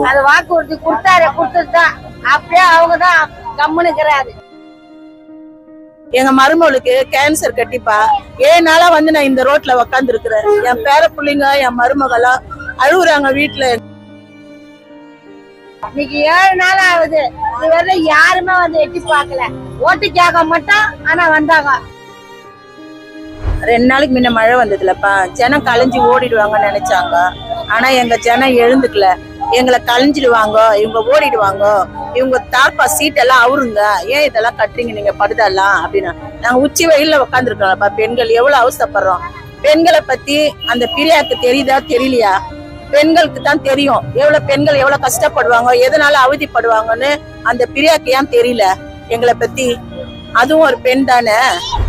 அது வாக்குறுதி கொடுத்துதான் அப்படியே அவங்கதான் கம்முனுக்கிறாரு. எங்க மருமகளுக்கு கேன்சர் கட்டிப்பா 7 நாளா வந்து நான் இந்த ரோட்ல உக்காந்து இருக்கிறேன். என் பேர பிள்ளைங்க என் மருமகளா அழுகுறாங்க வீட்டுல. இன்னைக்கு 7 நாள் ஆகுது. இதுவரை யாருமே வந்து எட்டி பார்க்கல. ஓட்டு கேட்க மாட்டோம். ஆனா வந்தாங்க. 2 நாளைக்கு முன்ன மழை வந்ததுலப்பா ஜனம் கலைஞ்சு ஓடிடுவாங்கன்னு நினைச்சாங்க. ஆனா எங்க ஜனம் எழுந்துக்கல. எங்களை கலைஞ்சிடுவாங்க, இவங்க ஓடிடுவாங்க, இவங்க தார்பா சீட்டெல்லாம் அவருங்க, ஏன் இதெல்லாம் கட்டுறீங்க நீங்க படுதெல்லாம் அப்படின்னா. நாங்க உச்சி வெயில்ல உட்காந்துருக்கோம்ப்பா. பெண்கள் எவ்வளவு அவசரப்படுறோம். பெண்களை பத்தி அந்த பிரியாக்கு தெரியுதா தெரியலையா? பெண்களுக்கு தான் தெரியும் எவ்வளவு பெண்கள் எவ்வளவு கஷ்டப்படுவாங்க, எதனால அவதிப்படுவாங்கன்னு அந்த பிரியாக்கு ஏன் தெரியல எங்களை பத்தி? அதுவும் ஒரு பெண் தானே.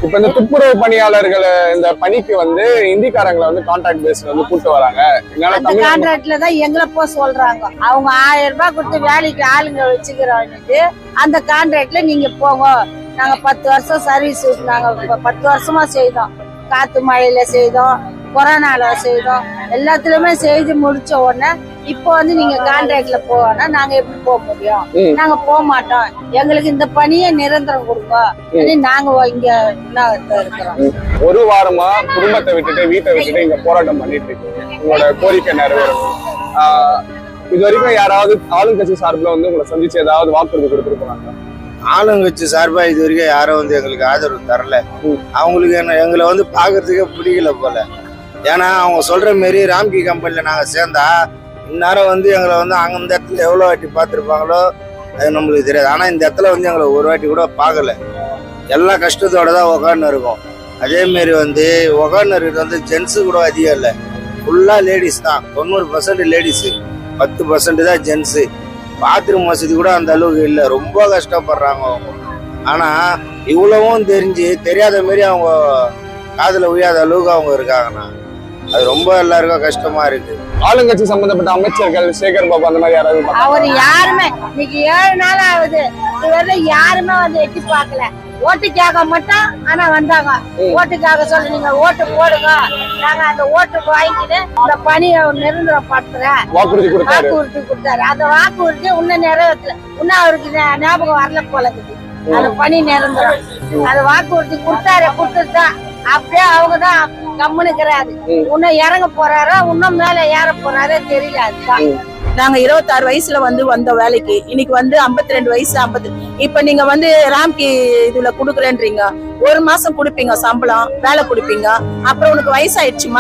இப்ப இந்த துப்புரவு பணியாளர்கள் இந்த பணிக்கு வந்து இந்திக்காரங்களை வந்து கான்ட்ராக்ட் பேஸ்ல வந்து கூட்டு வராங்க. அந்த கான்ட்ராக்ட்ல தான் எங்களை போக சொல்றாங்க. அவங்க 1000 ரூபாய் கொடுத்து வேலைக்கு ஆளுங்க வச்சுக்கிறோம். அந்த கான்ட்ராக்ட்ல நீங்க போங்க. நாங்க 10 வருஷம் சர்வீஸ் நாங்க 10 வருஷமா செய்தோம். காத்து மழையில செய்தோம், கொரோனால செய்தோம், எல்லாத்துலயுமே செய்து முடிச்ச உடனே இப்போ வந்து நீங்க கான்ட்ராக்ட்ல போனா நாங்க எப்படி போக முடியும்? நாங்க போக மாட்டோம். எங்களுக்கு இந்த பணியை நிரந்தரம் கொடுங்க. நாங்க இங்க இருக்கிறோம். ஒரு வாரமா குடும்பத்தை விட்டுட்டு வீட்டை விட்டுட்டு இங்க போராட்டம் பண்ணிட்டு இருக்கீங்க. உங்களோட கோரிக்கை நிறைவேறும். இது வரைக்கும் யாராவது ஆளுங்கட்சி சார்பில் வந்து உங்களை சந்திச்சு ஏதாவது வாக்குறுதி கொடுத்துருக்காங்க? ஆளுங்கட்சி சார்பா இது வரைக்கும் யாரும் வந்து எங்களுக்கு ஆதரவு தரல. அவங்களுக்கு எங்களை வந்து பாக்குறதுக்கே பிடிக்கல போல. ஏன்னா அவங்க சொல்ற மாரி ராம்கி கம்பெனில நாங்க சேர்ந்தா இந்நேரம் வந்து எங்களை வந்து அங்க இந்த இடத்துல எவ்வளவு வாட்டி பார்த்துருப்பாங்களோ அது நம்மளுக்கு தெரியாது. ஆனா இந்த இடத்துல வந்து எங்களை ஒரு வாட்டி கூட பார்க்கல. எல்லா கஷ்டத்தோட தான் உக்காந்து இருக்கும். அதே மாரி வந்து உக்காந்து இருக்கிறது வந்து ஜென்ஸு கூட அதிகம் இல்லை, ஃபுல்லா லேடிஸ் தான். 90% லேடிஸு, 10% தான் ஜென்ஸு. பாத்ரூம் வசதி கூட அந்த அளவுக்கு இல்லை, ரொம்ப கஷ்டப்படுறாங்க அவங்க. ஆனா இவ்வளவும் தெரியாத மாரி அவங்க காதுல உயாத அளவுக்கு அவங்க இருக்காங்கண்ணா. அது ரொம்ப எல்லாருக்கும் கஷ்டமா இருக்கு. ஆளுங்கட்சி சம்பந்தப்பட்ட அமைச்சர்கள் சேகர் பாபு அந்த மாதிரி யாராவது? அவர் யாருமே இன்னைக்கு 7 நாள் ஆகுது. இதுவரை யாருமே வந்து எட்டி பார்க்கல. ஓட்டு கேட்க மாட்டோம். ஆனா வந்தாங்க. ஓட்டுக்காக சொல்லி நீங்க ஓட்டு போடுங்க, நாங்க அந்த ஓட்டு வாங்கிட்டு இந்த பணியை நிரந்தரப்படுத்துறேன் வாக்குறுதி கொடுத்தாரு. அந்த வாக்குறுதி இன்னும் நிறைவேற்றல. இன்னும் அவருக்கு ஞாபகம் வரல போல. அந்த பணி நிரந்தரம். அது வாக்குறுதி கொடுத்துதான் அப்படியே அவங்கதான் கம்முனுக்கிறாரு. இன்னும் இறங்க போறாரா, இன்னும் மேல ஏற போறாரே தெரியல. அதுதான் நாங்க 26 வயசுல வந்த வேலைக்கு இன்னைக்கு 52 வயசு 50. இப்ப நீங்க ராம்கி இதுல குடுக்குறேன்றீங்க. 1 மாசம் குடுப்பீங்க சம்பளம், வேலை குடுப்பீங்க, அப்புறம் உனக்கு வயசாயிடுச்சுமா